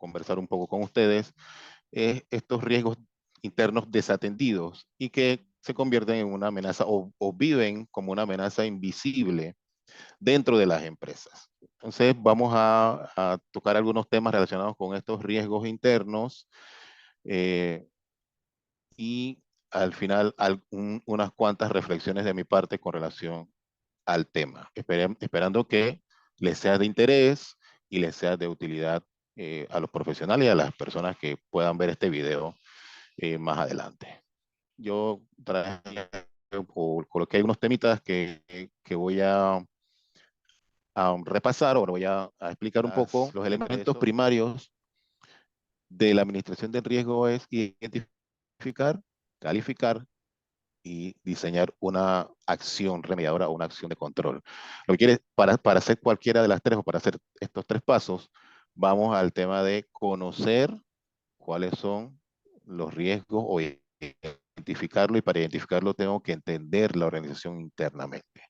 conversar un poco con ustedes es estos riesgos internos desatendidos y que se convierten en una amenaza o viven como una amenaza invisible dentro de las empresas. Entonces vamos a tocar algunos temas relacionados con estos riesgos internos eh, y al final unas cuantas reflexiones de mi parte con relación al tema, esperando que les sea de interés y les sea de utilidad a los profesionales y a las personas que puedan ver este video más adelante. Yo traje o coloqué unos temitas que voy a repasar, ahora voy a explicar un poco los elementos primarios de la administración del riesgo es identificar, calificar y diseñar una acción remediadora o una acción de control. Lo que quiere, para hacer cualquiera de las tres o para hacer estos tres pasos, vamos al tema de conocer cuáles son los riesgos o identificarlo, y para identificarlo tengo que entender la organización internamente.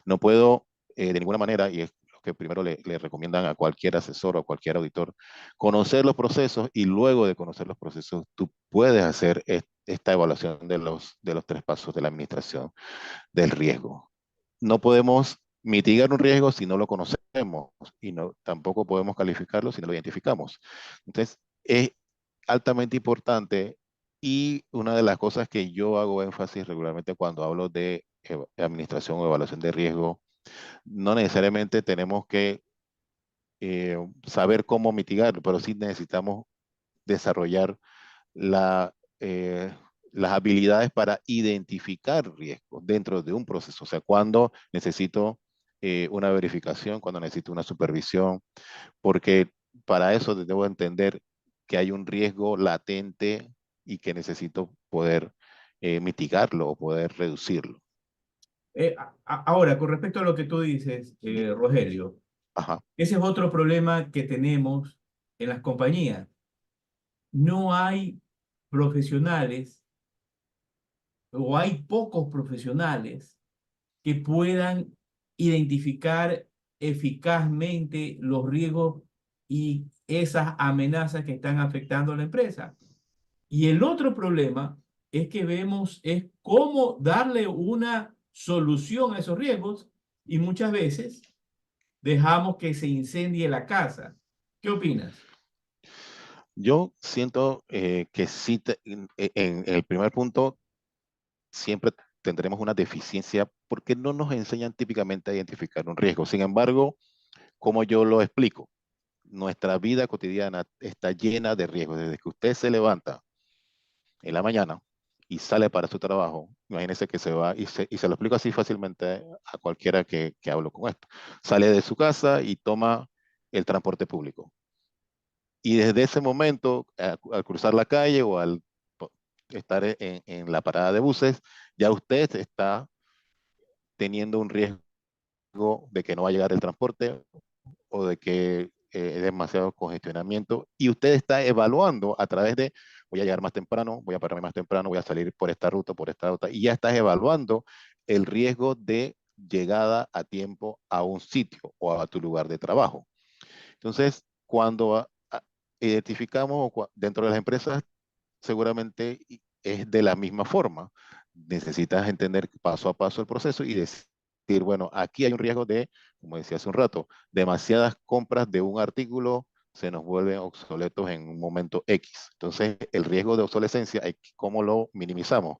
No puedo de ninguna manera, y es lo que primero le recomiendan a cualquier asesor o a cualquier auditor, conocer los procesos, y luego de conocer los procesos tú puedes hacer esta evaluación de los tres pasos de la administración del riesgo. No podemos mitigar un riesgo si no lo conocemos, y no, tampoco podemos calificarlo si no lo identificamos. Entonces, es altamente importante, y una de las cosas que yo hago énfasis regularmente cuando hablo de administración o evaluación de riesgo, no necesariamente tenemos que saber cómo mitigarlo, pero sí necesitamos desarrollar la, eh, las habilidades para identificar riesgos dentro de un proceso. O sea, cuando necesito una verificación, cuando necesito una supervisión, porque para eso debo entender que hay un riesgo latente y que necesito poder mitigarlo o poder reducirlo. Ahora, con respecto a lo que tú dices, Rogelio, Ajá. ese es otro problema que tenemos en las compañías. No hay profesionales o hay pocos profesionales que puedan identificar eficazmente los riesgos y esas amenazas que están afectando a la empresa. Y el otro problema es que vemos es cómo darle una solución a esos riesgos, y muchas veces dejamos que se incendie la casa. ¿Qué opinas? Yo siento que sí, en el primer punto siempre tendremos una deficiencia porque no nos enseñan típicamente a identificar un riesgo. Sin embargo, como yo lo explico, nuestra vida cotidiana está llena de riesgos. Desde que usted se levanta en la mañana y sale para su trabajo, imagínese que se va, y se lo explico así fácilmente a cualquiera que hablo con esto. Sale de su casa y toma el transporte público. Y desde ese momento, al cruzar la calle o al estar en la parada de buses, ya usted está teniendo un riesgo de que no va a llegar el transporte o de que es demasiado congestionamiento, y usted está evaluando a través de voy a llegar más temprano, voy a pararme más temprano, voy a salir por esta ruta, y ya estás evaluando el riesgo de llegada a tiempo a un sitio o a tu lugar de trabajo. Entonces, cuando identificamos dentro de las empresas, seguramente es de la misma forma. Necesitas entender paso a paso el proceso y decir, bueno, aquí hay un riesgo de, como decía hace un rato, demasiadas compras de un artículo se nos vuelven obsoletos en un momento X. Entonces, el riesgo de obsolescencia, ¿cómo lo minimizamos?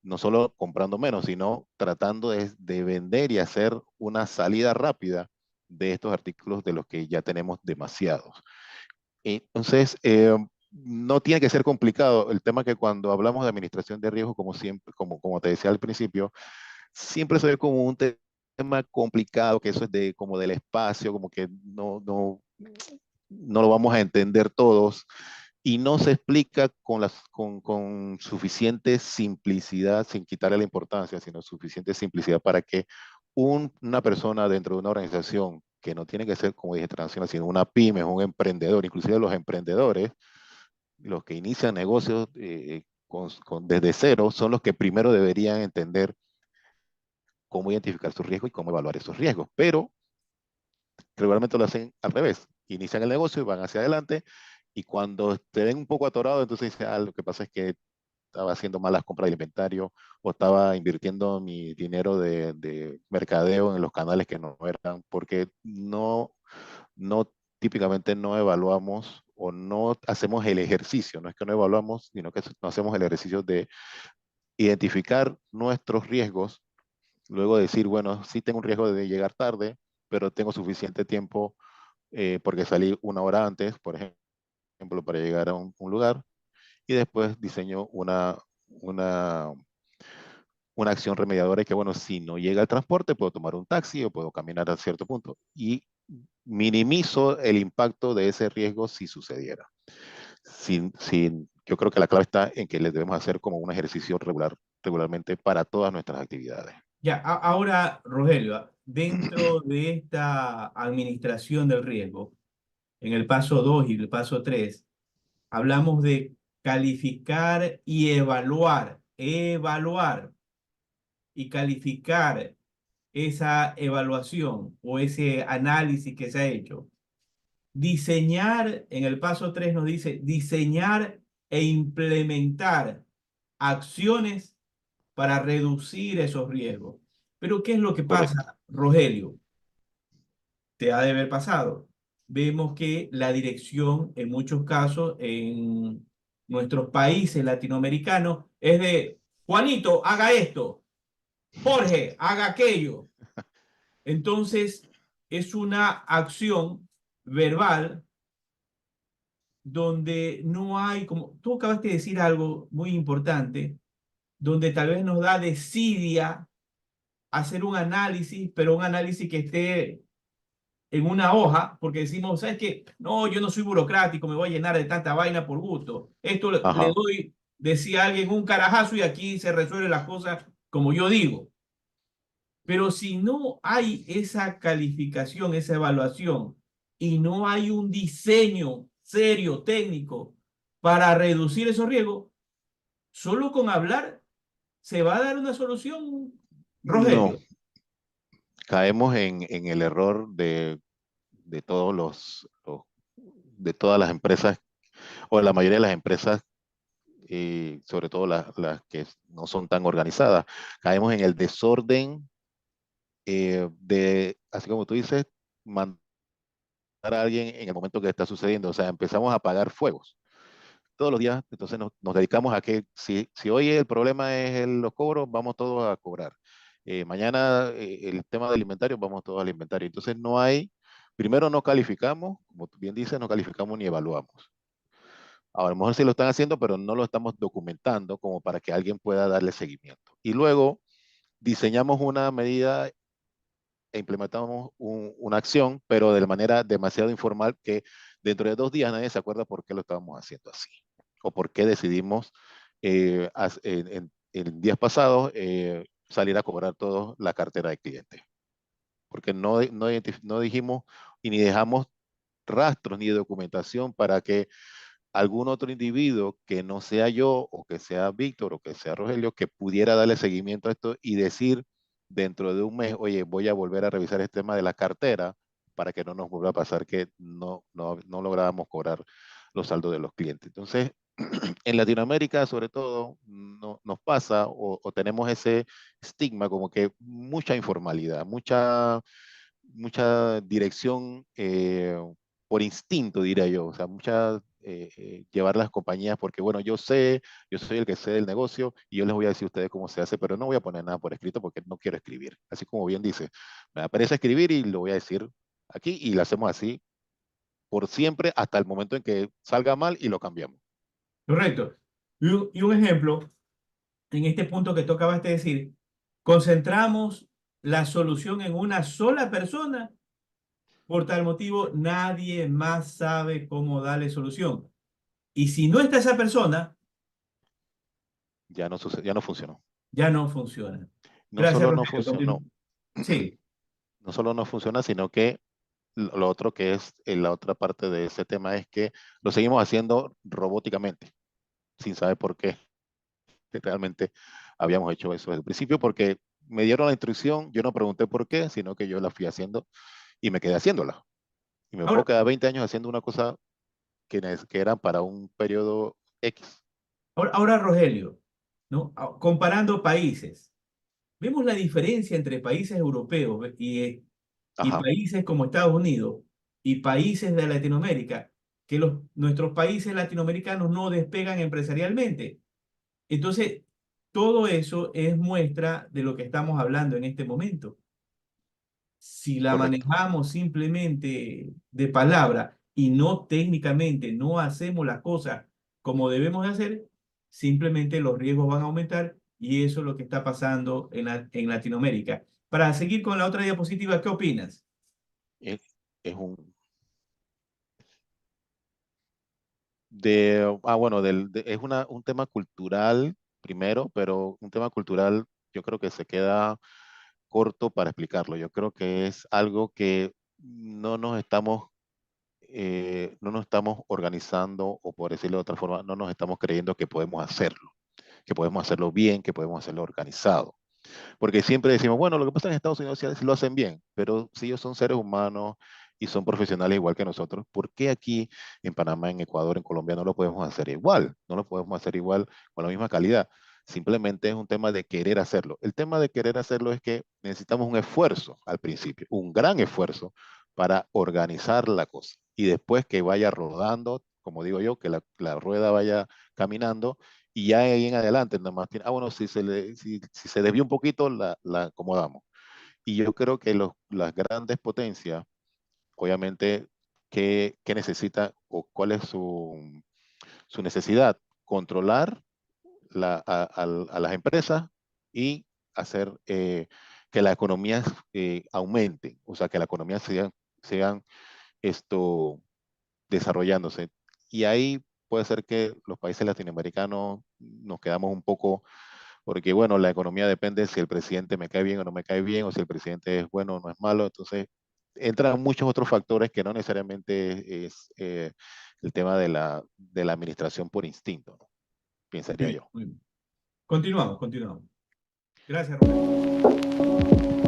No solo comprando menos, sino tratando de vender y hacer una salida rápida de estos artículos de los que ya tenemos demasiados. Entonces, no tiene que ser complicado. El tema que cuando hablamos de administración de riesgo, como siempre, como te decía al principio, siempre se ve como un tema complicado, que eso es como del espacio, como que no lo vamos a entender todos, y no se explica con suficiente simplicidad, sin quitarle la importancia, sino suficiente simplicidad para que una persona dentro de una organización, que no tiene que ser, como dije, transnacional, sino una pyme, un emprendedor, inclusive los emprendedores, los que inician negocios desde cero, son los que primero deberían entender cómo identificar sus riesgos y cómo evaluar esos riesgos. Pero regularmente lo hacen al revés. Inician el negocio y van hacia adelante Y cuando te ven un poco atorado, entonces dices, ah, lo que pasa es que estaba haciendo malas compras de inventario o estaba invirtiendo mi dinero de mercadeo en los canales que no eran, porque no típicamente no evaluamos o no hacemos el ejercicio, no es que no evaluamos, sino que no hacemos el ejercicio de identificar nuestros riesgos, luego decir, bueno, sí tengo un riesgo de llegar tarde, pero tengo suficiente tiempo porque salí una hora antes, por ejemplo, para llegar a un lugar, y después diseño una acción remediadora y que, bueno, si no llega el transporte, puedo tomar un taxi o puedo caminar a cierto punto y minimizo el impacto de ese riesgo si sucediera. Yo creo que la clave está en que le debemos hacer como un ejercicio regularmente para todas nuestras actividades. Ya, ahora, Rogelio, dentro de esta administración del riesgo, en el paso 2 y el paso 3 hablamos de calificar y evaluar y calificar esa evaluación o ese análisis que se ha hecho. Diseñar, en el paso 3 nos dice, diseñar e implementar acciones para reducir esos riesgos. Pero ¿qué es lo que Correcto. pasa, Rogelio? Te ha de haber pasado. Vemos que la dirección, en muchos casos, en nuestros países latinoamericanos, es de Juanito, haga esto, Jorge, haga aquello. Entonces, es una acción verbal donde no hay, como tú acabaste de decir algo muy importante, donde tal vez nos da desidia hacer un análisis, pero un análisis que esté en una hoja, porque decimos, ¿sabes qué? No, yo no soy burocrático, me voy a llenar de tanta vaina por gusto. Esto le Ajá. doy, decía alguien, un carajazo y aquí se resuelven las cosas como yo digo. Pero si no hay esa calificación, esa evaluación, y no hay un diseño serio, técnico, para reducir esos riesgos, solo con hablar se va a dar una solución, No, Rogelio. caemos en el error de todos de todas las empresas, o la mayoría de las empresas, sobre todo las que no son tan organizadas. Caemos en el desorden así como tú dices, mandar a alguien en el momento que está sucediendo. O sea, empezamos a apagar fuegos todos los días. Entonces nos dedicamos a que si hoy el problema es los cobros, vamos todos a cobrar. Mañana el tema del inventario, vamos todos al inventario. Entonces primero no calificamos, como tú bien dices, no calificamos ni evaluamos. A lo mejor sí lo están haciendo, pero no lo estamos documentando como para que alguien pueda darle seguimiento. Y luego diseñamos una medida e implementamos una acción, pero de manera demasiado informal que dentro de 2 días nadie se acuerda por qué lo estábamos haciendo así o por qué decidimos en días pasados salir a cobrar todos la cartera de clientes. Porque no dijimos y ni dejamos rastros ni documentación para que algún otro individuo que no sea yo o que sea Víctor o que sea Rogelio que pudiera darle seguimiento a esto y decir dentro de un mes, oye, voy a volver a revisar este tema de la cartera para que no nos vuelva a pasar que no lográbamos cobrar los saldos de los clientes. Entonces, en Latinoamérica, sobre todo, no, nos pasa o tenemos ese estigma como que mucha informalidad, mucha dirección por instinto, diría yo, o sea, llevar las compañías porque, bueno, yo soy el que sé del negocio y yo les voy a decir a ustedes cómo se hace, pero no voy a poner nada por escrito porque no quiero escribir. Así como bien dice, me aparece escribir y lo voy a decir aquí y lo hacemos así por siempre hasta el momento en que salga mal y lo cambiamos. Correcto. Y un ejemplo, en este punto que tú acabaste de decir, concentramos la solución en una sola persona, por tal motivo nadie más sabe cómo darle solución. Y si no está esa persona, Ya no funcionó. ya no funciona. No Gracias, solo no Rogelio. funcionó, Sí, no solo no funciona, sino que lo otro que es la otra parte de ese tema es que lo seguimos haciendo robóticamente, sin saber por qué realmente habíamos hecho eso desde el principio, porque me dieron la instrucción, yo no pregunté por qué, sino que yo la fui haciendo y me quedé haciéndola. Y me puedo ahora, quedar 20 años haciendo una cosa que eran para un periodo X. Ahora, Rogelio, ¿no? Comparando países, vemos la diferencia entre países europeos y Ajá, países como Estados Unidos y países de Latinoamérica, que nuestros países latinoamericanos no despegan empresarialmente. Entonces, todo eso es muestra de lo que estamos hablando en este momento. Si la correcto. manejamos simplemente de palabra y no técnicamente, no hacemos las cosas como debemos de hacer, simplemente los riesgos van a aumentar y eso es lo que está pasando en Latinoamérica. Para seguir con la otra diapositiva, ¿qué opinas? Es, es un, bueno, es un tema cultural primero, pero un tema cultural yo creo que se queda corto para explicarlo. Yo creo que es algo que no nos estamos organizando, o por decirlo de otra forma, no nos estamos creyendo que podemos hacerlo bien, que podemos hacerlo organizado. Porque siempre decimos, bueno, lo que pasa en Estados Unidos sí lo hacen bien, pero si ellos son seres humanos y son profesionales igual que nosotros, ¿por qué aquí en Panamá, en Ecuador, en Colombia no lo podemos hacer igual? No lo podemos hacer igual con la misma calidad. Simplemente es un tema de querer hacerlo. El tema de querer hacerlo es que necesitamos un esfuerzo al principio, un gran esfuerzo para organizar la cosa. Y después que vaya rodando, como digo yo, que la rueda vaya caminando, y ya ahí en adelante, nada más tiene, bueno, si se desvía un poquito, la acomodamos. Y yo creo que las grandes potencias, obviamente, ¿qué necesita o cuál es su necesidad? Controlar a las empresas y hacer que la economía aumente, o sea, que la economía sigan esto desarrollándose. Y ahí puede ser que los países latinoamericanos nos quedamos un poco, porque bueno, la economía depende si el presidente me cae bien o no me cae bien, o si el presidente es bueno o no es malo. Entonces, entran muchos otros factores que no necesariamente es el tema de la administración por instinto, ¿no? Pensaría Sí, yo. muy bien. Continuamos, continuamos. Gracias, Rogelio.